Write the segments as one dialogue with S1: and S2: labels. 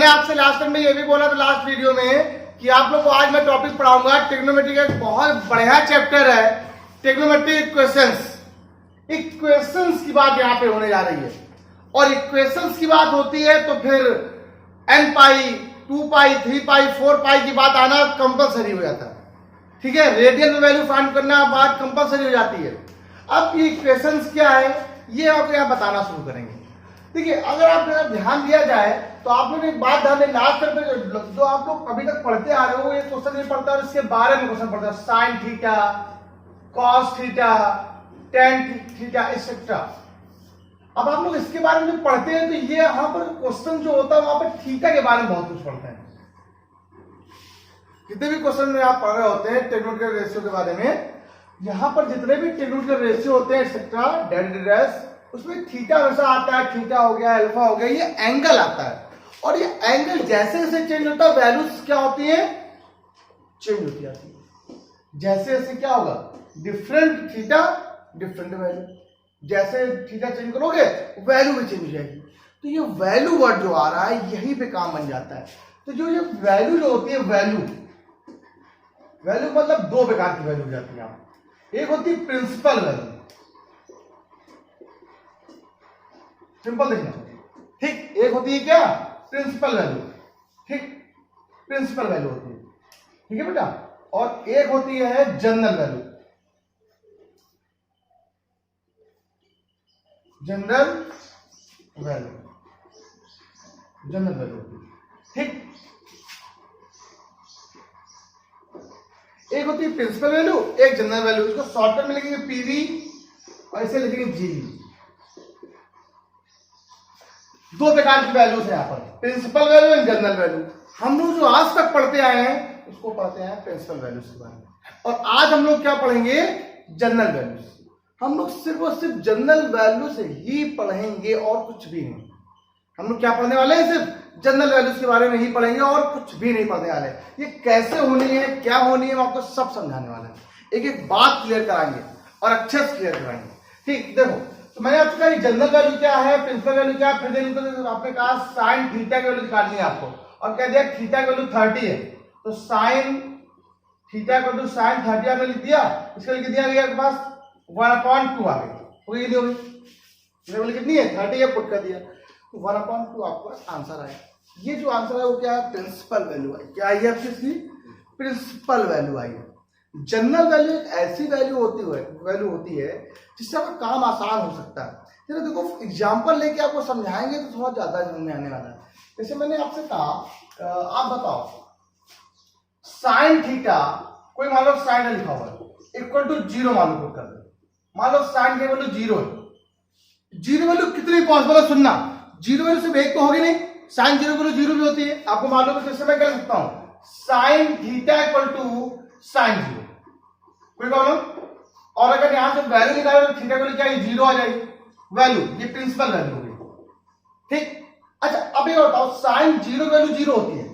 S1: मैंने आपसे last time में ये भी बोला था लास्ट वीडियो में कि आप लोग को आज मैं टॉपिक पढ़ाऊंगा ट्रिग्नोमेट्री का एक बहुत बढ़िया चैप्टर है ट्रिग्नोमेट्री इक्वेशंस। इक्वेशंस की बात यहाँ पे होने जा रही है और इक्वेशंस की बात होती है तो फिर n पाई 2 पाई 3 पाई 4 पाई की बात आना कंपलसरी हो जाता है। ठीक है, रेडियन में वैल्यू फाइंड करना बात कंपलसरी हो जाती है। अब ये इक्वेशंस क्या है ये आपको यहाँ बताना शुरू करेंगे। देखिए, अगर आप ध्यान दिया जाए तो आप लोग एक बात ध्यान दें, लास्ट टाइम में जो आप लोग अभी तक पढ़ते आ रहे हो ये क्वेश्चन नहीं पढ़ता और इसके बारे में क्वेश्चन पढ़ता है, sine theta, cos theta, tan theta etcetera. अब आप लोग इसके बारे में जो पढ़ते हैं तो ये यहाँ पर क्वेश्चन जो होता है वहां पर थीटा के बारे में बहुत कुछ पढ़ते हैं। जितने भी क्वेश्चन में आप पढ़ रहे होते हैं ट्रिग्नोमेट्रिक रेशियो के बारे में, यहाँ पर जितने भी ट्रिग्नोमेट्रिक रेशियो होते हैं एक्सेट्रा डेरिवेटिव्स, उसमें थीटा हमेशा आता है, थीटा हो गया, अल्फा हो गया, ये एंगल आता है और ये एंगल जैसे जैसे चेंज होता है वैल्यूज क्या होती है, चेंज होती जाती है। जैसे जैसे क्या होगा, डिफरेंट थीटा डिफरेंट वैल्यू, जैसे थीटा चेंज करोगे वैल्यू भी चेंज हो जाएगी। तो ये वैल्यू वर्ड जो आ रहा है यहीं पे काम बन जाता है। तो जो ये वैल्यू जो होती है, वैल्यू मतलब दो प्रकार की वैल्यू हो जाती है। एक होती है प्रिंसिपल वैल्यू, सिंपल देखना, ठीक। एक होती है क्या, प्रिंसिपल वैल्यू, ठीक, प्रिंसिपल वैल्यू होती है, ठीक है बेटा। और एक होती है general value, general value, general value होती है, ठीक। एक होती है प्रिंसिपल वैल्यू, एक जनरल वैल्यू। इसको शॉर्टकट में लिखेंगे पीवी और इसे लिखेंगे जीवी। दो प्रकार की वैल्यूज है यहाँ पर, principal value and general value. हम लोग जो आज तक पढ़ते आए हैं उसको पढ़ते हैं प्रिंसिपल वैल्यूज के बारे में और आज हम लोग क्या पढ़ेंगे, जनरल वैल्यूज। हम लोग सिर्फ और सिर्फ जनरल वैल्यूज ही पढ़ेंगे और कुछ भी नहीं। हम लोग क्या पढ़ने वाले हैं, सिर्फ जनरल वैल्यूज के बारे में ही पढ़ेंगे और कुछ भी नहीं पढ़ने वाले। ये कैसे होनी है, क्या होनी है, हम आपको सब समझाने वाले हैं। एक एक बात क्लियर कराएंगे और अच्छे से क्लियर कराएंगे, ठीक। देखो, तो मैंने आपको कहा जनरल वैल्यू क्या है, प्रिंसिपल वैल्यू क्या है, फिर आपने कहा साइन थीटा की वैल्यू निकालनी है आपको और कह दिया थीटा की वैल्यू 30 है तो साइन थीटा की वैल्यू साइन 30 आपने लिख दिया। इसका लिख दिया गया आपके पास 1/2 आ गई, हो गई नहीं होगी, वैल्यू कितनी है 30 है, पुट कर दिया तो 1/2 आपका आंसर आया। ये जो आंसर है वो क्या है, प्रिंसिपल वैल्यू आई। क्या आई है आपकी, इसकी प्रिंसिपल वैल्यू आई है। जनरल वैल्यू एक ऐसी वैल्यू होती है जिससे आपका काम आसान हो सकता है। चलो देखो, एग्जांपल लेके आपको समझाएंगे तो थोड़ा ज्यादा समझ में आने वाला है। जैसे मैंने आपसे कहा, आप बताओ साइन थीटा, कोई मान लो साइन लिखा हुआ है इक्वल टू 0 मान लो, कर दो। मान लो साइन की वैल्यू 0 है। 0 वैल्यू कितनी पॉसिबल है, सुनना, 0 वैल्यू सिर्फ एक तो होगी नहीं, साइन 0 वैल्यू 0 भी होती है, आपको मालूम है। तो इससे मैं कह सकता हूं sine theta equal to sine 0, कोई प्रॉब्लम। और अगर यहां से वैल्यू निकालो तो थीटा को क्या 0 आ जाएगी वैल्यू, ये प्रिंसिपल वैल्यू होगी, ठीक। अच्छा, अब ये बताओ साइन 0 वैल्यू 0 होती है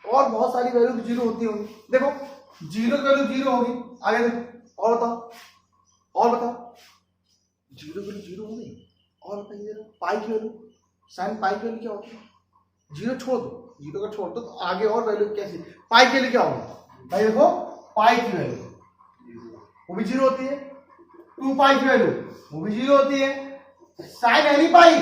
S1: और बहुत सारी वैल्यू 0 होती होगी। देखो 0 वैल्यू 0 होगी, आगे देखो और बताओ, और बताओ 0 वैल्यू 0 होगी और बताइए पाई की वैल्यू, साइन पाई की वैल्यू क्या होती है, 0 छोड़ दो, 0 का छोड़ दो तो आगे और वैल्यू कैसी, पाई के लिए क्या होगा भाई, देखो पाई की वैल्यू वो भी 0 होती है, 2 पाई की वैल्यू वो भी 0 होती है, साइन एनी पाई,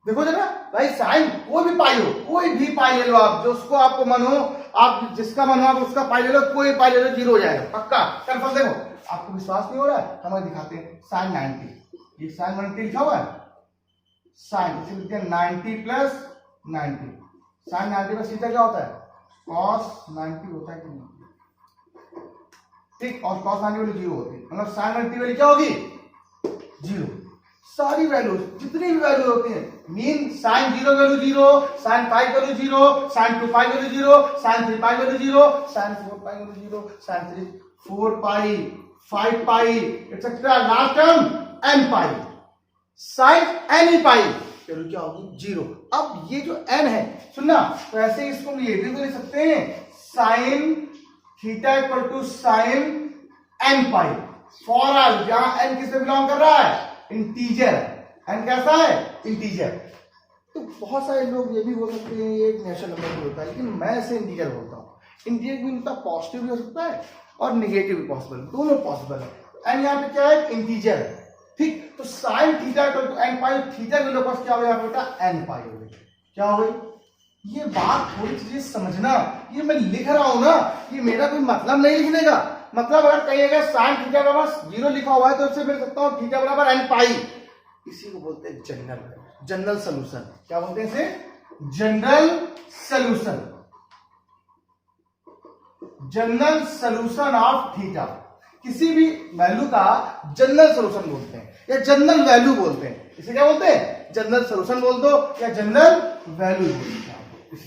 S1: देखो जरा भाई साइन कोई भी पाई हो, कोई भी पाई ले लो आप, जो उसको आपको मन हो, आप जिसका मन हो आप उसका पाई ले लो, कोई पाई ले लो 0 हो जाएगा पक्का कंफर्म। देखो आपको विश्वास नहीं हो रहा है, हमें दिखाते हैं साइन 90, ये साइन 90 लिखा हुआ है, साइन इसे लिखते हैं 90 प्लस 90, साइन 90 का सीधा क्या होता है, कॉस 90 होता है कि नहीं, ठीक। और कॉस 90 वैल्यू 0 होती है, मतलब साइन 90 वैल्यू क्या होगी 0। सारी वैल्यू जितनी भी वैल्यू होती है, mean sine 0 value 0, sine pi value 0, sine 2 pi value 0, sine 3 pi value 0, sine 4 pi value 0, sine 3 4 pi 5 pi etcetera, last term n pi, sine any pi value क्या होगी 0। अब ये जो n है, सुनना, तो ऐसे इसको ये भी लिख सकते हैं sine theta equal to sine n pi, for all जहां n किससे बिलोंग कर रहा है, इंटीजर, n कैसा है इंटीजर। तो तो बहुत सारे लोग ये भी बोल सकते हैं ये एक नेचुरल नंबर भी होता है, लेकिन मैं इसे इंटीजर बोलता हूँ। इंटीजर भी मतलब पॉजिटिव भी हो सकता है और निगेटिव भी पॉसिबल, दोनों पॉसिबल है। एंड यहाँ पे क्या है, इंटीजर है, ठीक। तो साइन थीटा एन पाई, थीटा की वैल्यू क्या हो गया बेटा, एन पाई हो गई। क्या हो गई, ये बात थोड़ी चीजें समझना, ये मैं लिख रहा हूं ना, ये मेरा कोई मतलब नहीं लिखने का। मतलब अगर कहिएगा साइन थीटा बराबर 0 लिखा हुआ है तो इससे लिख सकता हूं थीटा बराबर एन पाई। इसी को बोलते हैं जनरल सोल्यूशन। क्या बोलते हैं इसे, general solution, general solution of theta. किसी भी वैल्यू का जनरल सोल्यूशन बोलते हैं या जनरल वैल्यू बोलते हैं। इसे क्या बोलते हैं, जनरल सोल्यूशन बोल दो या जनरल वैल्यू बोल दो,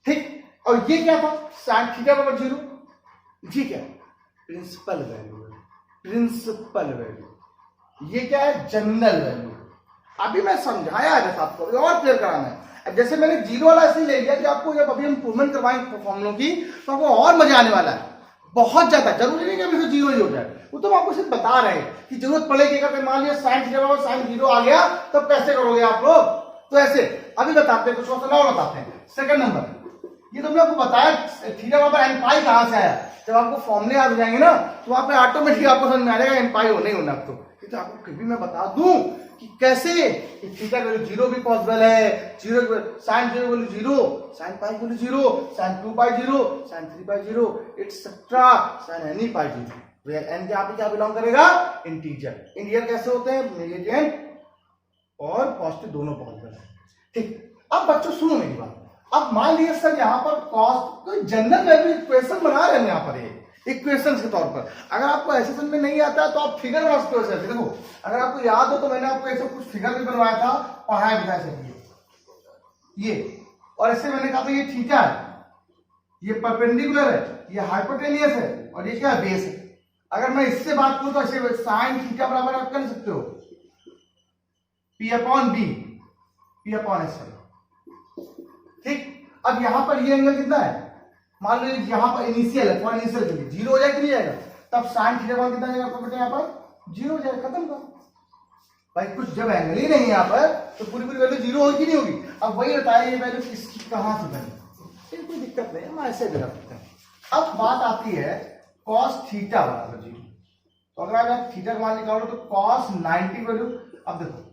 S1: ठीक। और ये क्या था, साइन थीटा बराबर 0, ये क्या है, प्रिंसिपल वैल्यू है, प्रिंसिपल वैल्यू। ये क्या है, जनरल वैल्यू। अभी मैं समझाया है आपको, और क्लियर कराना है। अब जैसे मैंने 0 वाला ऐसे ले लिया कि आपको जब अभी हम इम्प्रूवमेंट करवाएंगे फॉर्मूलों की तो आपको और मजा आने वाला है, बहुत ज्यादा। जरूरी नहीं कि अभी से 0 ही हो जाए, वो तो हम आपको सिर्फ बता रहे हैं कि जरूरत पड़ेगी। अगर मान लिया साइन थीटा बराबर साइन 0 आ गया तब कैसे करोगे आप लोग, तो ऐसे अभी बताते हैं, कुछ और बताते हैं। सेकंड नंबर, ये तो मैंने आपको बताया थीटा बराबर एन पाई कहां से आया। जब आपको फॉर्मूले आ जाएंगे ना तो वहां पे ऑटोमेटिक आपको समझ में आ जाएगा एन पाई होना ही होना। तो आपको फिर भी मैं बता दूं कि कैसे थीटा की वैल्यू 0 भी पॉसिबल है, 0 sine 0 value 0, sine pi value 0, sine 2 pi 0, sine 3 pi 0 etcetera sine any pi 0। N के आप क्या बिलोंग करेगा, इंटीजर। इंटीजर कैसे होते हैं, नेगेटिव और पॉजिटिव दोनों पॉसिबल है, ठीक। अब बच्चों सुनो मेरी बात। अब मान लीजिए सर यहाँ पर कॉस्ट कोई जनरल वैल्यू इक्वेशन बना रहे हैं यहाँ पर, इक्वेशन के तौर पर। अगर आपको ऐसे समझ में नहीं आता तो आप फिगर बना सकते हो। ऐसे देखो, अगर आपको याद हो तो मैंने आपको ऐसे कुछ फिगर भी बनवाया था, पढ़ाया भी था ऐसे, ये और ऐसे मैंने कहा था ये थीटा है, ये परपेंडिकुलर है, ये हाइपोटेनियस है और ये क्या है, बेस है। अगर मैं इससे बात करूं तो ऐसे साइन थीटा बराबर आप कर सकते हो P upon B, P upon S, ठीक। अब यहां पर ये एंगल कितना है, मान लीजिए यहां पर इनिशियल है, फॉर इनिशियल के लिए 0 हो जाएगा कि नहीं जाएगा, तब साइन थीटा बराबर कितना जाएगा आपको बेटा, यहाँ पर 0 हो जाएगा, खत्म कर भाई। कुछ जब एंगल ही नहीं है यहाँ पर तो पूरी वैल्यू 0 होगी कि नहीं होगी। अब वही बताइए ये वैल्यू किसकी कहां से बनी, कोई दिक्कत नहीं है, हम ऐसे भी रख सकते हैं। अब बात आती है कॉस थीटा बराबर 0। तो अगर आप थीटा का मान निकालो तो कॉस 90 वैल्यू, अब देखो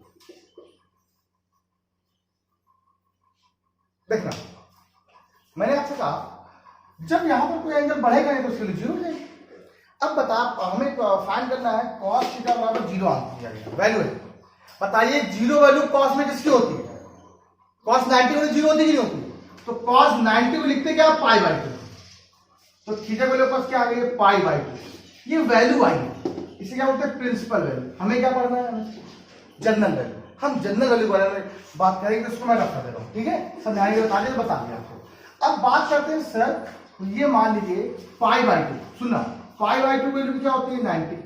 S1: देखना, मैंने आपसे कहा जब यहां पर कोई एंगल बढ़ेगा नहीं तो उसके लिए 0 हो जाएगा। अब बता, हमें फाइंड करना है कॉस थीटा बराबर 0 आंसर वैल्यू है। बताइए 0 वैल्यू कॉस में किसकी होती है, कॉस 90 वैल्यू 0 होती है कि नहीं होती, तो कॉस 90 को लिखते क्या, पाई बाई 2। तो थीटा वैल्यू पास क्या आ गई, पाई बाई 2। ये वैल्यू आई, इसे क्या बोलते हैं, प्रिंसिपल वैल्यू। हमें क्या पढ़ना है, जनरल वैल्यू। हम जनरल वैल्यू के बारे में बात करेंगे तो उसको मैं रखा दे रहा हूं, ठीक है, समझाने बता दिया बता दिया आपको। अब बात करते हैं सर, ये मान लीजिए पाई बाई 2, सुना पाई बाई 2 वैल्यू क्या होती है, 90,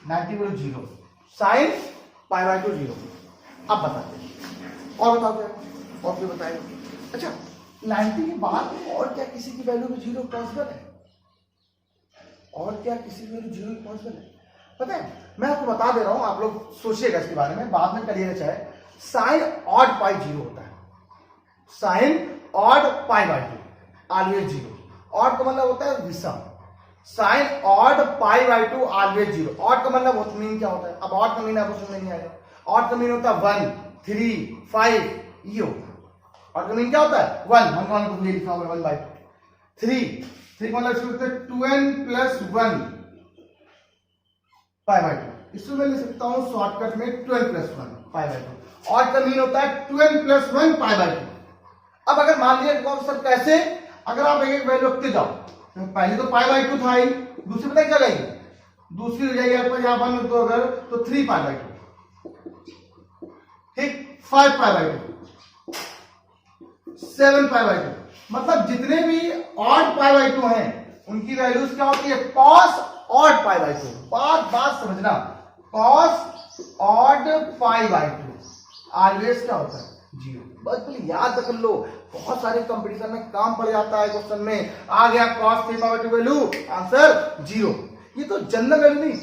S1: 90 वैल्यू 0, साइन पाई बाई 2 0। अब बताते हैं और बताओ क्या, और फिर बताएंगे। अच्छा 90 के बाद और क्या किसी की वैल्यू में 0 पॉसिबल है, और क्या किसी की वैल्यू 0 पॉसिबल है, पता है। मैं आपको बता दे रहा हूं, आप लोग सोचिएगा इसके बारे में, बाद में करिएगा चाहे। साइन ऑड पाई 0 होता है, sine odd pi by 2 always 0। Odd का मतलब होता है विषम, sine odd pi by 2 always 0। Odd का मतलब मीन क्या होता है, अब ऑड का मीन आपको समझ नहीं आएगा। ऑड का मीन होता है 1, 3, 5, ये होता। ऑड का मीन क्या होता है, 1 को ये लिखा होगा 1 बाई 3 का मतलब इसमें 2n प्लस 1 पाई बाई 2। इसको मैं लिख सकता हूं शॉर्टकट में 12 प्लस 1 पाई बाई 2। ऑड का मीन होता है 12 प्लस 1 पाई बाई 2। अब अगर मान लिया सर कैसे, अगर आप एक वैल्यू रखते जाओ, तो पहले तो पाई बाई 2 था ही, दूसरी पता क्या जाएगी, दूसरी हो जाएगी आपको यहाँ पर तो अगर तो 3 पाई बाई 2, ठीक, 5 पाई बाई 2, 7 पाई बाई 2। मतलब जितने भी ऑड पाई बाई 2 हैं उनकी वैल्यूज क्या होती है, कॉस ऑड पाई बाई 2। बात समझना, cos odd pi by 2 always क्या होता है, 0। बस याद रख लो, बहुत सारे कंपटीशन में काम पड़ जाता है, क्वेश्चन में आ गया cos 3 pi by 2 value, answer 0। ये तो जनरल वैल्यू नहीं,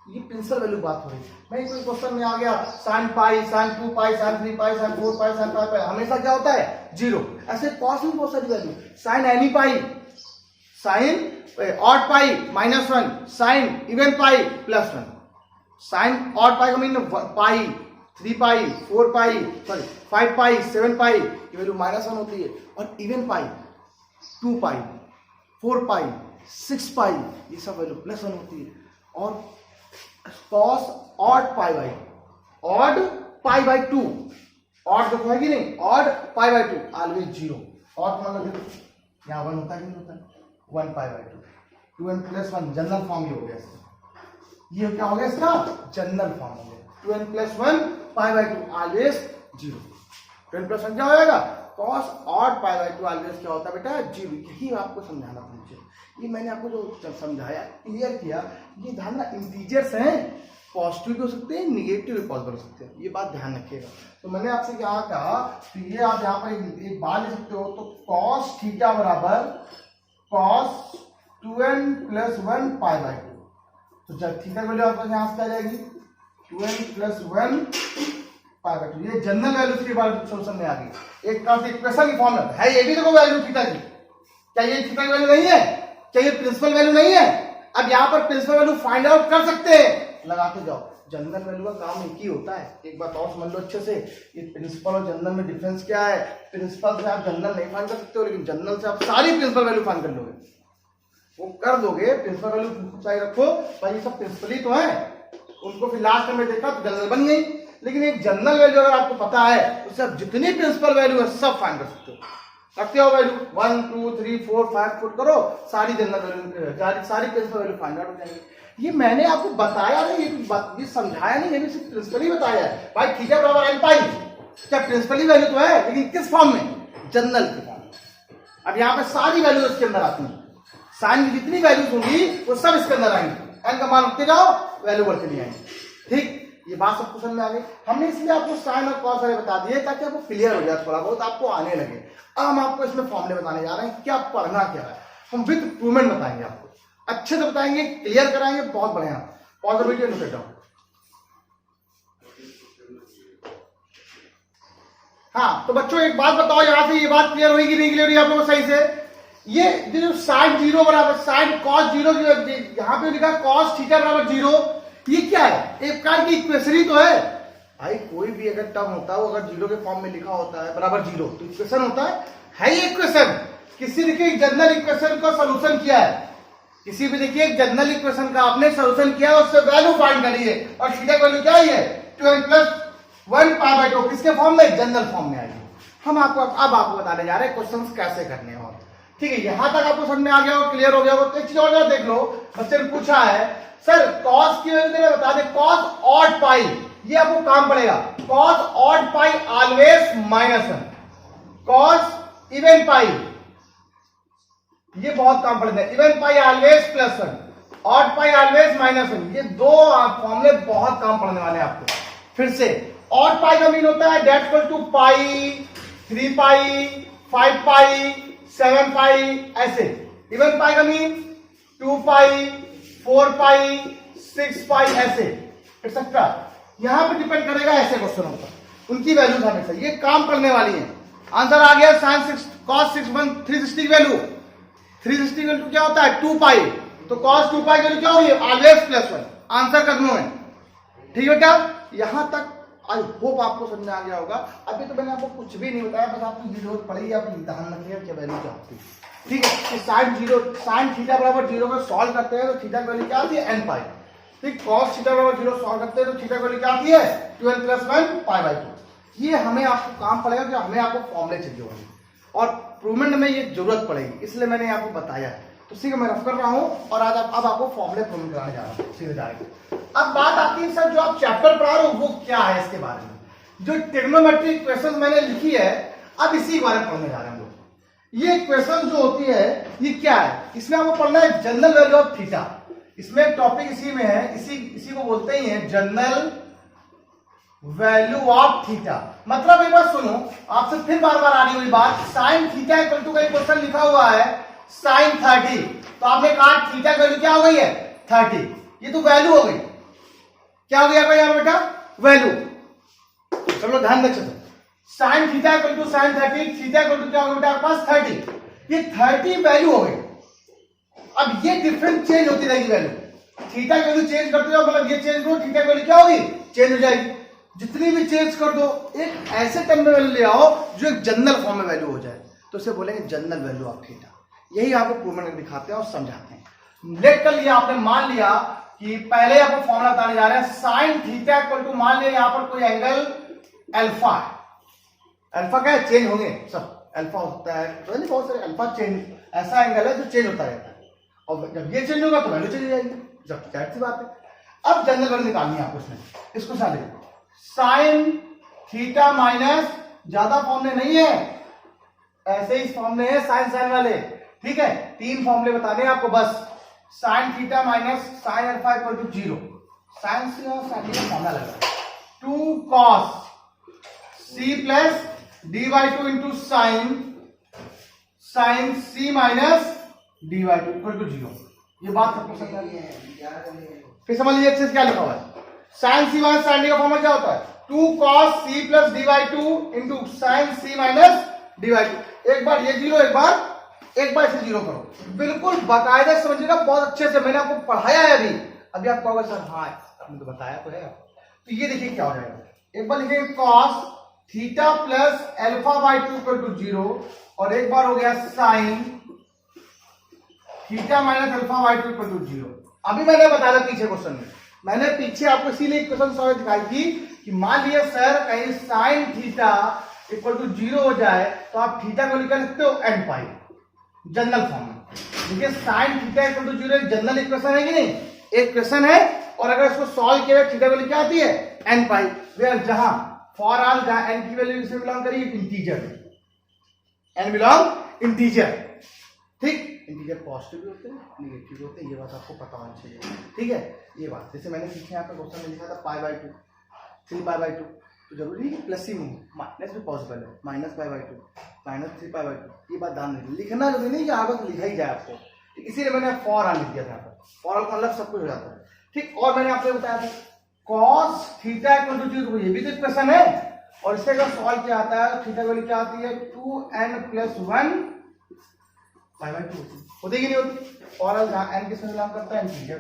S1: ये प्रिंसिपल वैल्यू बात हो रही है। मैं कोई क्वेश्चन में आ गया sin पाई, sin 2 पाई, sin 3 पाई, sin 4 पाई, sin 5 पाई, हमेशा क्या होता है 0। ऐसे कॉस में बहुत सारी वैल्यू, sin एनी पाई, sin odd pi -1, sin even पाई +1, sin ऑड पाई का मीन पाई, 3 पाई, 4 पाई, सॉरी 5 पाई, 7 पाई की वैल्यू -1 होती है, और इवन पाई 2 पाई, 4 पाई, 6 पाई ये सब वैल्यू +1 होती है। और cos odd pi by odd pi by 2, odd देखो है कि नहीं, odd pi by 2 always 0। Odd मतलब यहाँ 1 होता है कि नहीं होता है, 1 पाई बाई 2, 2n + 1 जनरल फॉर्म ये हो गया इसका, ये क्या हो गया इसका जनरल फॉर्म हो गया, 2n + 1 pi by 2 always 0। 2n + 1 क्या हो जाएगा, cos odd pi by 2 always क्या होता है बेटा 0। यही आपको समझाना था मुझे, ये मैंने आपको जो समझाया क्लियर किया, ये ध्यान रखना इंटीजर्स हैं, पॉजिटिव भी हो सकते हैं, निगेटिव भी पॉजिटिव हो सकते हैं, ये बात ध्यान रखिएगा। तो मैंने आपसे क्या कहा, तो ये आप यहाँ पर एक बात लिख सकते हो, तो cos थीटा बराबर cos 2n + 1 पाई बाई 2, तो जब थीटा की वैल्यू आपको यहाँ से आ जाएगी 2n + 1 पाई बाई 2, ये जनरल वैल्यू की बात सोल्यूशन में आ गई। एक तरह से इक्वेशन की फॉर्म है ये भी, देखो वैल्यू थीटा की, क्या ये थीटा की वैल्यू नहीं है, क्या ये प्रिंसिपल वैल्यू नहीं है। अब यहाँ पर प्रिंसिपल वैल्यू फाइंड आउट कर सकते हैं, लगाते जाओ। जनरल वैल्यू का काम एक ही होता है, एक बात और समझ लो अच्छे से, ये प्रिंसिपल और जनरल में डिफरेंस क्या है। प्रिंसिपल से आप जनरल नहीं फाइंड कर सकते हो, लेकिन जनरल से आप सारी प्रिंसिपल वैल्यू फाइंड कर लोगे, वो कर दोगे। प्रिंसिपल वैल्यू चाहिए रखो भाई, ये सब प्रिंसिपल ही तो है, उनको फिर लास्ट में देखा तो जनरल बन गई। लेकिन एक जनरल वैल्यू अगर आपको पता है, उससे आप जितनी प्रिंसिपल वैल्यू है सब फाइंड कर सकते हो। रखते हो वैल्यू 1 2 3 4 5 पुट करो, सारी जनरल वैल्यू, सारी प्रिंसिपल वैल्यू फाइंड आउट हो जाएंगी। ये मैंने आपको बताया नहीं, ये समझाया नहीं, मैंने सिर्फ प्रिंसिपल ही बताया है भाई। थीटा बराबर n पाई, क्या प्रिंसिपल ही वैल्यू तो है, लेकिन किस फॉर्म में, जनरल के फॉर्म में। अब यहाँ पे सारी वैल्यू इसके अंदर आती है, साइन की जितनी वैल्यूज होंगी वो सब इसके अंदर आएंगी, n का मान रखते जाओ, वैल्यू बढ़ते नहीं आएंगे। ठीक, ये बात सबको समझ में आ गई। हमने इसलिए आपको साइन और कॉस वाले बता दिए ताकि आपको क्लियर हो जाए, थोड़ा बहुत आपको आने लगे। अब हम आपको इसमें फॉर्मूले बताने जा रहे हैं, क्या पढ़ना क्या है, हम विद प्रूवमेंट बताएंगे आपको, अच्छे से बताएंगे, क्लियर कराएंगे, बहुत बढ़िया। Pause the video, note down. हाँ तो बच्चों एक बात बताओ, यहां से ये बात क्लियर हुई कि नहीं क्लियर हुई आप लोगों को सही से। ये जो साइन 0 बराबर साइन कॉस 0, यहां पे लिखा कॉस थीटा बराबर 0, ये क्या है, एक प्रकार की इक्वेशन ही तो है भाई। कोई भी अगर टर्म होता है वो अगर 0 के फॉर्म में लिखा होता है बराबर 0, तो इक्वेशन होता है ये इक्वेशन। किसी देखिए जनरल इक्वेशन का सोल्यूशन किया है, किसी भी देखिए जनरल इक्वेशन का आपने सोल्यूशन किया, उससे वैल्यू फाइंड करिए, और थीटा की वैल्यू क्या है 2n + 1 पाई बाई 2, किसके फॉर्म में, जनरल फॉर्म में आएगी। हम आपको अब आपको बताने जा रहे हैं क्वेश्चन कैसे करने हैं। और ठीक है, यहां तक आपको समझ में आ गया हो, क्लियर हो गया हो। तो एक चीज और देख लो, बच्चे ने पूछा है सर कॉस की वैल्यू मेरे बता दे, कॉस ऑड पाई, ये आपको काम पड़ेगा। Cos odd pi always -1, cos even पाई ये बहुत काम पड़ेगा, इवन पाई ऑलवेज +1, ऑड पाई ऑलवेज -1, ये दो फॉर्मूले बहुत काम पड़ने वाले हैं आपको। फिर से ऑड पाई का मीन होता है डेट इक्वल टू पाई, 3 पाई, 5 पाई, 7 पाई, ऐसे। इवन पाई का मीन 2 पाई, 4 पाई, 6 पाई, ऐसे एक्सेट्रा। यहां पर डिपेंड करेगा ऐसे क्वेश्चनों पर, उनकी वैल्यूज हमेशा ये काम करने वाली है। आंसर आ गया sin 6 cos 6 360 की वैल्यू, 360 की वैल्यू क्या होता है 2 पाई, तो cos 2 पाई की वैल्यू क्या हुई ऑलवेज +1। आंसर कदमों में, ठीक है क्या, यहां तक आई होप आपको समझ में आ गया होगा। अभी तो मैंने आपको कुछ भी नहीं बताया, बस आपको वीडियो पढ़ी, आप ध्यान रखिए क्या वैल्यू क्या होती है। ठीक है, साइन थीटा बराबर 0 को सॉल्व करते हैं तो थीटा की वैल्यू क्या आती है n पाई। ठीक, cos थीटा बराबर 0 सॉल्व करते हैं तो थीटा की वैल्यू क्या आती है 2n + 1 पाई बाई 2। ये हमें आपको काम पड़ेगा कि हमें आपको फॉर्मूले चाहिए होंगे, और प्रूवमेंट में ये जरूरत पड़ेगी, इसलिए मैंने आपको बताया है। तो सीधे मैं रफ कर रहा हूं, और आज अब आपको फॉर्मूले प्रूव कराने जा रहा हूं सीधे जाएंगे। अब बात आती है सर जो आप चैप्टर पढ़ा रहे हो वो क्या है, इसके बारे में जो ट्रिग्नोमेट्री इक्वेशन मैंने लिखी है, अब इसी के बारे में पढ़ने जा रहे हैं हम लोग। ये इक्वेशन जो होती है ये क्या है, इसमें आपको पढ़ना है जनरल वैल्यू ऑफ थीटा। इसमें टॉपिक इसी में है, इसी को बोलते ही है जनरल वैल्यू ऑफ थीटा। मतलब एक बार सुनो, आपसे फिर बार बार आ रही हुई बात, साइन थीटा इक्वल टू का क्वेश्चन लिखा हुआ है sin 30, तो आपने कहा थीटा की वैल्यू क्या हो गई है 30, ये तो वैल्यू हो गई। क्या हो गया यहाँ बेटा, वैल्यू। सब लोग ध्यान रख सकते, sine theta equal to sine 30, theta equal to क्या होगा बेटा आपके पास 30, ये 30 वैल्यू हो गई। अब ये डिफरेंट चेंज होती रहेगी वैल्यू, थीटा की वैल्यू चेंज करते हो मतलब ये चेंज करो, थीटा की वैल्यू क्या होगी, चेंज हो जाएगी। जितनी भी चेंज कर दो, एक ऐसे टर्म में वैल्यू ले आओ जो एक जनरल फॉर्म में वैल्यू हो जाए, तो उसे बोलेंगे जनरल वैल्यू ऑफ थीटा। यही आपको प्रूव करके दिखाते हैं और समझाते हैं। लेट कर लिया आपने, मान लिया कि पहले आपको फॉर्मूला बताने जा रहे हैं, साइन थीटा इक्वल टू, मान लिया यहां पर कोई एंगल अल्फा है, अल्फा क्या है, चेंज होंगे सब, अल्फा होता है तो नहीं, बहुत सारे अल्फा चेंज, ऐसा एंगल है जो चेंज होता रहता है, और जब ये चेंज होगा तो वैल्यू चेंज हो जाएगी, जब जाहिर सी बात है। अब जनरल वैल्यू निकालनी है आपको इसमें, इसको साथ साइन थीटा माइनस, ज्यादा फॉर्मूले नहीं है, ऐसे ही फॉर्मूले हैं साइन साइन वाले, ठीक है, 3 फॉर्मूले बताने हैं आपको बस। Sine theta minus sine alpha equal to 0, sine C और साइन का फॉर्मूला लगा 2 cos c plus D by two into sine C minus D by two equal to 0। ये बात सबको समझ में है? फिर समझ लीजिए अच्छे से क्या लिखा हुआ है, sine C minus sine D का फॉर्मूला क्या होता है, 2 cos c plus D by two into sine C minus D by two. एक बार ये 0, एक बार इसे 0 करो, बिल्कुल बाकायदा समझिएगा, बहुत अच्छे से, मैंने आपको पढ़ाया है अभी आप कहोगे सर हाँ आपने तो बताया तो है। तो ये देखिए क्या हो जाएगा, एक बार लिखेंगे cos theta plus alpha by two equal to 0, और एक बार हो गया sine theta minus alpha by two equal to 0। अभी मैंने बताया पीछे क्वेश्चन में, मैंने पीछे आपको इसीलिए क्वेश्चन सॉल्व दिखाई थी कि मान लिया सर कहीं साइन थीटा इक्वल टू 0 हो जाए तो आप थीटा को निकाल सकते हो n पाई, जनरल फॉर्म में। देखिए साइन थीटा इक्वल टू 0 एक जनरल इक्वेशन है कि नहीं, एक इक्वेशन है, और अगर इसको सॉल्व किया थीटा वैल्यू क्या आती है n पाई, वेयर जहां फॉर ऑल जहां n की वैल्यू इसमें बिलोंग करी इंटीजर, n बिलोंग इंटीजर, ठीक, इंटीजर पॉजिटिव भी होते हैं नेगेटिव भी होते हैं, ये बात आपको पता होनी चाहिए, ठीक है। ये बात जैसे मैंने पीछे यहाँ पे क्वेश्चन में लिखा था पाई बाई 2, 3 पाई बाई 2, तो जरूरी है प्लस ही माइनस भी पॉसिबल है, minus pi by 2 minus 3 pi by 2, ये बात ध्यान रखिए, लिखना जरूरी नहीं कि आगे तो लिखा ही जाए आपको, इसीलिए मैंने फॉर ऑल लिख दिया था, फॉर ऑल का मतलब सब कुछ हो जाता है, ठीक। और मैंने आपको बताया था cos थीटा इक्वल टू 0, ये भी तो इक्वेशन है, और इससे अगर सॉल्व किया आता है थीटा वैल्यू क्या आती है 2n प्लस 1 पाई बाई 2 होती कि नहीं होती, और n किसमें बिलोंग करता है इंटीजर,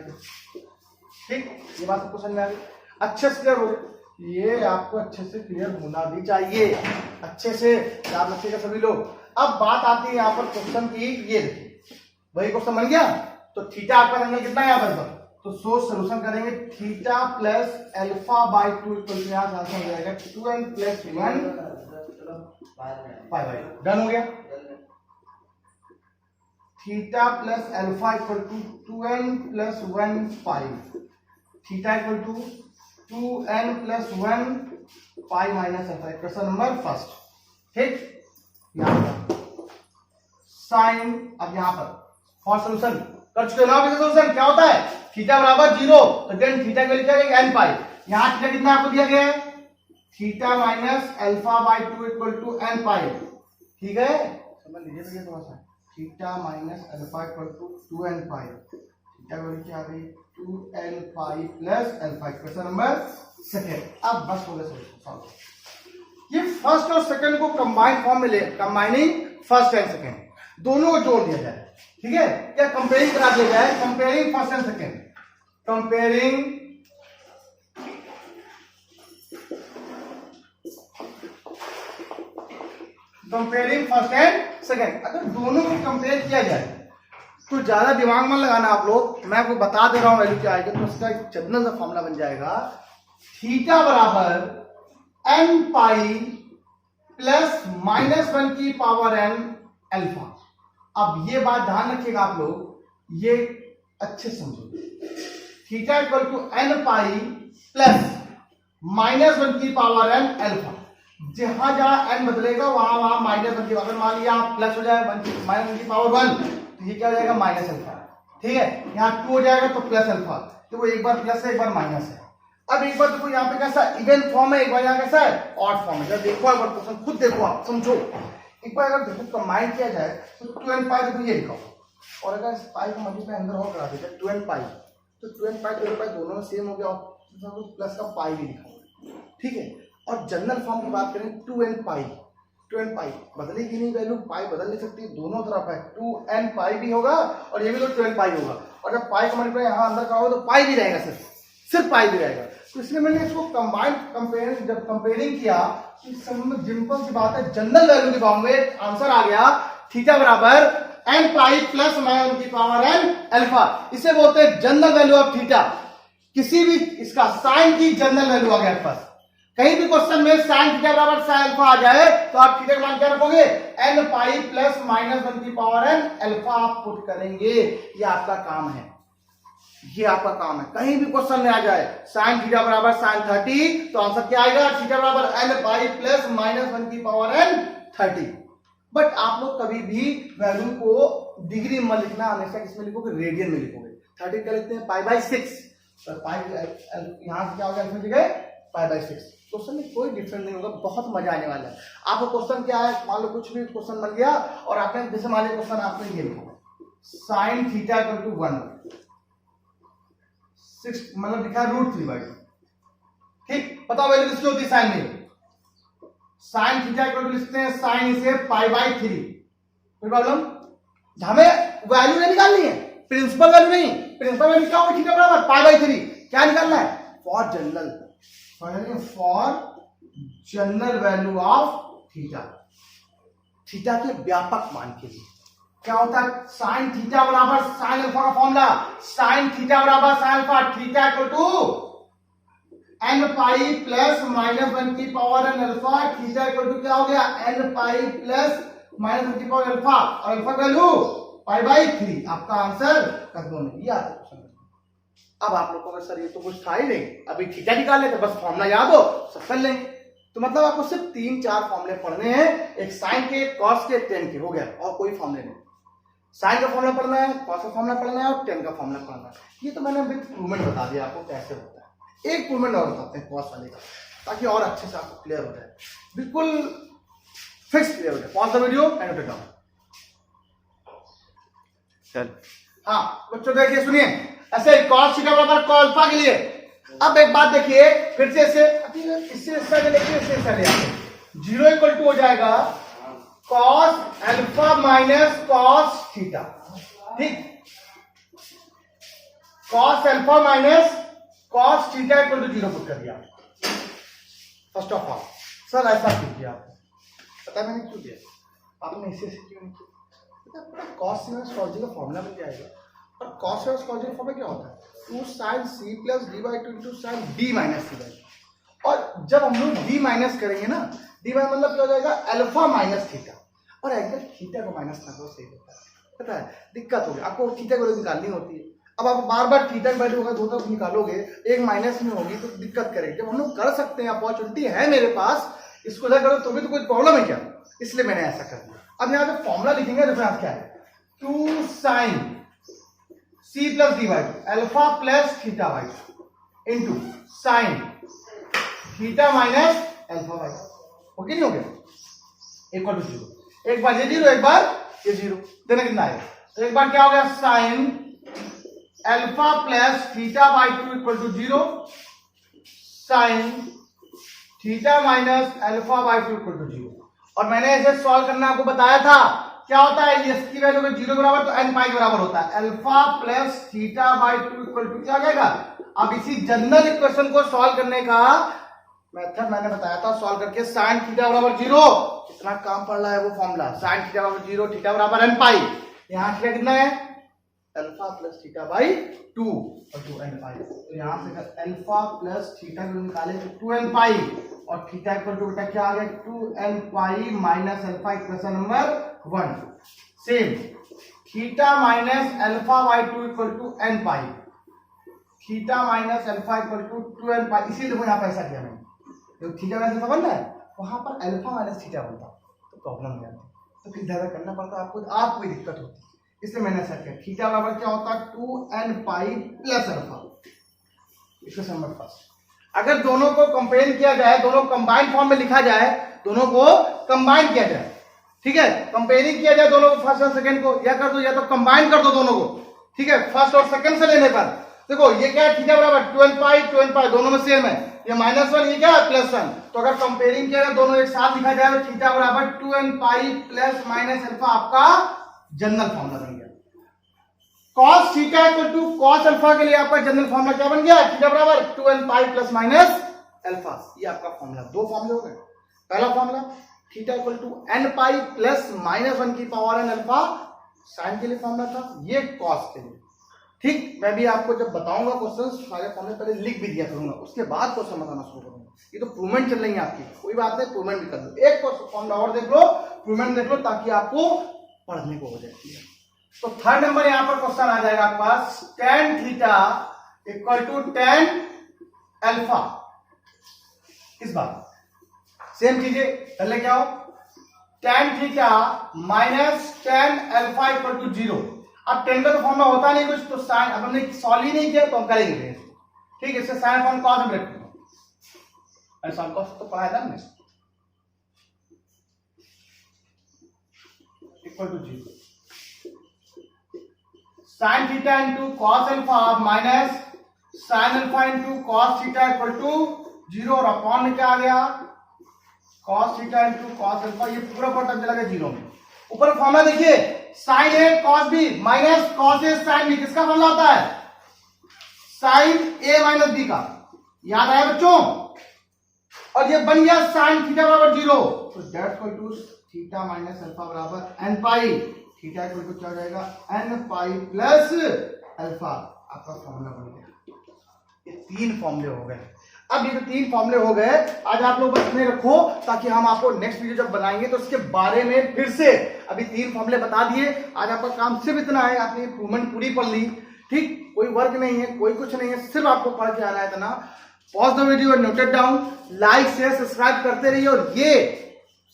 S1: ठीक। ये बात आपको समझ में आ गई, अच्छे से क्लियर हो गई, ये आपको अच्छे से क्लियर होना भी चाहिए, अच्छे से याद रखिएगा सभी लोग। अब बात आती है यहाँ पर क्वेश्चन की, ये देखिए वही क्वेश्चन बन गया, तो थीटा आपका एंगल कितना है यहाँ पर, तो सोल्यूशन करेंगे theta plus alpha by 2 equal to, यहाँ आंसर हो जाएगा 2n plus 1 pi by 2, done हो गया। Theta plus alpha equal to 2n plus 1 pi, theta equal to 2n plus 1 pi minus alpha, question number first, ठीक। यहाँ पर sign, अब यहाँ पर फॉर सोल्यूशन कर चुके ना, सोल्यूशन क्या होता है, थीटा बराबर 0, तो देन थीटा की वैल्यू क्या है n पाई, यहाँ थीटा कितना आपको दिया गया है, theta minus alpha by 2 equal to n pi, ठीक है, समझ लीजिए भैया थोड़ा सा, theta minus alpha equal to 2n pi, theta की वैल्यू क्या आ गई 2n pi plus alpha, question number second. अब बस हो गया सॉल्व, ये फर्स्ट और सेकंड को कंबाइंड फॉर्म में ले, कंबाइनिंग फर्स्ट एंड सेकंड दोनों को जोड़ दिया जाए, ठीक है, क्या कंपेयरिंग करा दिया जाए, comparing first and second, comparing first and second. अगर दोनों को कंपेयर किया जाए तो ज्यादा दिमाग मत लगाना आप लोग, मैं आपको बता दे रहा हूं वैल्यू क्या आएगी, तो उसका एक जनरल सा फॉर्मूला बन जाएगा, थीटा बराबर n पाई प्लस -1 की पावर n अल्फा। अब ये बात ध्यान रखिएगा आप लोग, ये अच्छे समझो, theta equal to n pi plus -1 की पावर n अल्फा, जहां जहां n बदलेगा वहां वहां -1 की पावर, मान लिया प्लस हो जाए -1 की पावर 1, तो ये क्या हो जाएगा माइनस अल्फा, ठीक है, यहाँ 2 हो जाएगा तो प्लस अल्फा, तो वो एक बार प्लस है एक बार माइनस है। अब एक बार देखो यहाँ पे कैसा इवन फॉर्म है, एक बार यहाँ कैसा है ऑड फॉर्म है, जब देखो एक बार क्वेश्चन खुद देखो आप समझो, एक बार अगर देखो कंबाइन किया जाए तो 2n पाई, देखो ये लिखा, और अगर पाई को मल्टीप्लाई अंदर और करा देते 2n पाई, तो 2n पाई 2n पाई दोनों में सेम हो गया, प्लस का पाई भी लिखा हुआ, ठीक है। और जनरल फॉर्म की बात करें 2n पाई, 2n पाई बदलेगी नहीं वैल्यू, पाई बदल नहीं सकती, दोनों तरफ है 2n पाई भी होगा और ये भी तो 2n पाई होगा। और जब पाई का मल्टीप्लाई यहाँ अंदर का होगा तो पाई भी रहेगा, सिर्फ पाई भी रहेगा। तो इसलिए मैंने इसको जब कंपेयरिंग किया तो इस समय में सिंपल सी बात है, जनरल वैल्यू के फॉर्म में आंसर आ गया थीटा बराबर n पाई प्लस माइनस की पावर n अल्फा। इसे बोलते हैं जनरल वैल्यू ऑफ थीटा। किसी भी इसका साइन की जनरल वैल्यू आ गया पास, कहीं भी क्वेश्चन में साइन थीटा बराबर साइन अल्फा आ जाए तो आप थीटा का मान क्या रखोगे, n पाई प्लस माइनस 1 की पावर n अल्फा आप पुट करेंगे। ये आपका काम है, ये आपका काम है। कहीं भी क्वेश्चन में आ जाए साइन थीटा बराबर साइन 30 तो आंसर क्या आएगा, थीटा बराबर n पाई प्लस माइनस 1 की पावर n 30। बट आप लोग कभी भी वैल्यू को डिग्री में लिखना, हमेशा किसमें लिखोगे, रेडियन में लिखोगे। 30 क्या लिखते हैं, पाई बाई 6, तो पाई यहां से क्या होगा, इसमें लिखे पाई बाई 6। क्वेश्चन में कोई डिफरेंस नहीं होगा, बहुत मजा आने वाला है। आपको क्वेश्चन क्या है, मान लो कुछ भी क्वेश्चन बन गया और आपने जैसे मान लो क्वेश्चन आपने ये लिखा साइन थीटा इक्वल टू 1 6 मतलब लिखा √3/2, ठीक। बताओ वैल्यू किसकी होती है साइन में, साइन थीटा इक्वल टू लिखते हैं साइन इसे पाई बाई 3। कोई प्रॉब्लम, हमें वैल्यू नहीं निकालनी है, प्रिंसिपल वैल्यू नहीं, प्रिंसिपल वैल्यू क्या होगी, थीटा बराबर पाई बाई 3। क्या निकालना है, for general value of theta, theta के व्यापक मान के लिए। क्या होता है, साइन थीटा बराबर साइन अल्फा का फॉर्मूला, साइन थीटा बराबर sine alpha, theta equal to n pi plus minus 1 की power n alpha, theta equal to क्या हो गया, n पाई प्लस माइनस 1 की पावर अल्फा, और अल्फा का वैल्यू पाई बाई 3। आपका आंसर कर दो नहीं, ये आता क्वेश्चन। अब आप लोग को सर ये तो कुछ था ही नहीं, अभी थीटा निकाल लेते, बस फॉर्मूला याद हो सब कर लेंगे। तो मतलब आपको सिर्फ 3-4 फॉर्मूले पढ़ने हैं, एक साइन के, कॉस के, टेन के, हो गया, और कोई फॉर्मूले नहीं। साइन का फॉर्मूला पढ़ना है, कॉस का फॉर्मूला पढ़ना है और टेन का फॉर्मूला पढ़ना है। ये तो मैंने विद प्रूवमेंट बता दिया आपको कैसे होता है। एक प्रूवमेंट और बताते हैं कॉस वाले का, ताकि और अच्छे से आपको क्लियर हो जाए, बिल्कुल फिक्स क्लियर हो जाए। Pause the video and note it down. चल हाँ बच्चों देखिए सुनिए, ऐसे कॉस थीटा बराबर कॉस अल्फा के लिए। अब एक बात देखिए फिर से, इससे इससे लेके इससे ले आते, 0 इक्वल टू हो जाएगा cos alpha minus cos theta, ठीक। Cos alpha minus cos theta equal to 0 put कर दिया। फर्स्ट ऑफ ऑल सर ऐसा क्यों किया आपने, पता है मैंने क्यों दिया, आपने इससे क्यों नहीं किया, कॉस माइनस कॉस का फॉर्मूला बन जाएगा। और कॉस माइनस कॉस का फॉर्मूला क्या होता है, 2 sin c plus d/2 into sine d minus c/2। और जब हम लोग d माइनस करेंगे ना, d मतलब क्या हो जाएगा, अल्फा माइनस थीटा। और एग्जैक्ट थीटा को माइनस करना तो सही होता है, पता है दिक्कत होगी आपको, थीटा को निकालनी होती है। अब आप बार बार थीटा की वैल्यू होगा दो तरफ निकालोगे, एक माइनस में होगी तो दिक्कत करेगी। जब हम लोग कर सकते हैं, अपॉर्चुनिटी है मेरे पास, इसको ना करो तो भी तो कोई प्रॉब्लम है क्या, इसलिए मैंने ऐसा कर दिया। अब यहाँ पे फॉर्मूला लिखेंगे, रेफरेंस क्या है, 2 sin c plus d/2 alpha plus theta by into sine theta minus alpha by, okay नहीं हो गया, इक्वल टू 0। एक बार ये 0, एक बार ये 0, देना कितना आएगा, तो एक बार क्या हो गया, sine alpha plus theta by 2 equal to 0, sine theta minus alpha by 2 equal to 0। और मैंने इसे सॉल्व करना आपको बताया था, क्या होता है, इसकी वैल्यू में 0 बराबर तो n पाई बराबर होता है, alpha plus theta by 2 equal to क्या जाएगा। अब इसी जनरल इक्वेशन को सॉल्व करने का मेथड मैंने बताया था, सॉल्व करके साइन थीटा बराबर 0, कितना काम पड़ रहा है वो फॉर्मूला, साइन थीटा बराबर 0, थीटा बराबर n पाई, यहाँ थीटा कितना है, अल्फा प्लस थीटा बाई 2 और 2n पाई। तो यहाँ से अल्फा प्लस थीटा को निकाले तो 2n पाई, और थीटा इक्वल टू बेटा क्या आ गया, 2n pi minus alpha, equation number 1। Same theta minus alpha by 2 equal to n pi, theta minus alpha equal to 2n pi. इसीलिए देखो यहाँ पर ऐसा किया मैंने, तो थीटा माइनस अल्फा बनना है, वहां पर अल्फा माइनस थीटा बनता तो प्रॉब्लम हो जाती, तो फिर ज्यादा करना पड़ता आपको भी दिक्कत होती, इसलिए मैंने ऐसा किया। थीटा बराबर क्या होता है, 2n pi plus alpha, equation number first. अगर दोनों को कंपेयर किया जाए, दोनों कंबाइंड फॉर्म में लिखा जाए, दोनों को कंबाइन किया जाए, ठीक है, कंपेयरिंग किया जाए दोनों को, फर्स्ट और सेकंड को, या कर दो या तो कंबाइन कर दो दोनों को, ठीक है, फर्स्ट और सेकंड से लेने पर, देखो ये क्या है, थीटा बराबर 2n पाई, दोनों में सेम है, ये -1, ये क्या है +1। तो अगर कंपेयरिंग किया जाए दोनों एक साथ लिखा जाए तो थीटा बराबर 2n pi plus minus alpha आपका जनरल फॉर्मूला बन गया। cos theta equal to cos alpha के लिए आपका जनरल फॉर्मूला क्या बन गया, थीटा बराबर 2n pi plus minus alpha. ये आपका फॉर्मूला, दो फॉर्मूले हो गए। पहला formula theta equal to n pi plus -1 की पावर n अल्फा, साइन के लिए फॉर्मूला था, ये cos के लिए। ठीक, मैं भी आपको जब बताऊंगा क्वेश्चन सारे फॉर्मूले पहले लिख भी दिया करूंगा, उसके बाद क्वेश्चन बताना शुरू करूंगा। ये तो प्रूवमेंट चल रही है आपकी, कोई बात नहीं, प्रूवमेंट भी कर लो, एक फॉर्मूला और देख लो, प्रूवमेंट देख लो, ताकि आपको पढ़ने को हो जाती है। तो थर्ड नंबर यहां पर क्वेश्चन आ जाएगा आपके पास, tan theta equal to tan alpha. इस बार सेम चीजें पहले क्या हो, tan theta minus tan alpha equal to 0। अब टेन का तो फॉर्मूला होता नहीं कुछ, तो साइन अब हमने सॉल्व ही नहीं किया तो हम करेंगे। ठीक है, इससे साइन अपॉन कॉस हम रखेंगे, अरे साइन कॉस तो पढ़ाया था हमने, equal to 0 sine theta into cos alpha minus sine alpha into cos theta equal to 0, और अपॉन में क्या आ गया, cos theta into cos alpha, ये पूरा टर्म चला गया 0 में। ऊपर फॉर्मूला देखिए, sign A cos B minus cos A sine B, किसका फॉर्मूला होता है, साइन ए माइनस बी का, याद आया बच्चों। और ये बन गया साइन थीटा बराबर 0, तो that equal to theta minus alpha बराबर n pi, theta equal to क्या हो जाएगा n पाई प्लस अल्फा, आपका फॉर्मूला बन गया। ये तीन फॉर्मूले हो गए। अब ये जो तीन फॉर्मूले हो गए, आज आप लोग बस में रखो, ताकि हम आपको नेक्स्ट वीडियो जब बनाएंगे तो उसके बारे में फिर से, अभी तीन फॉर्मूले बता दिए, आज आपका काम सिर्फ इतना है, आपने इंप्रूवमेंट पूरी पढ़ ली। ठीक, कोई वर्क नहीं है, कोई कुछ नहीं है, सिर्फ आपको पढ़ के आना है इतना। पॉज द वीडियो और note it down, like share subscribe करते रहिए, और ये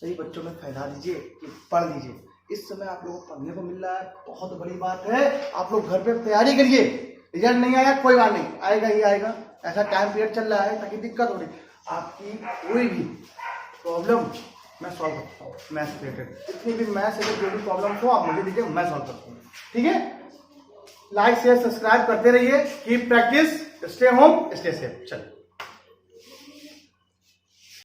S1: सही बच्चों में फैला दीजिए कि पढ़ लीजिए। इस समय आप लोगों को पढ़ने को मिल रहा है, बहुत बड़ी बात है। आप लोग घर पे तैयारी करिए, रिजल्ट नहीं आया कोई बात नहीं, आएगा ही आएगा, ऐसा टाइम पीरियड चल रहा है ताकि दिक्कत हो रही, आपकी कोई भी प्रॉब्लम मैं सॉल्व करता हूँ, मैथ्स रिलेटेड, जितनी भी मैथ्स रिलेटेड जो भी प्रॉब्लम हो आप मुझे दीजिए, मैं सॉल्व करता हूँ। ठीक है, लाइक शेयर सब्सक्राइब करते रहिए, keep practice, stay home stay safe. चलो।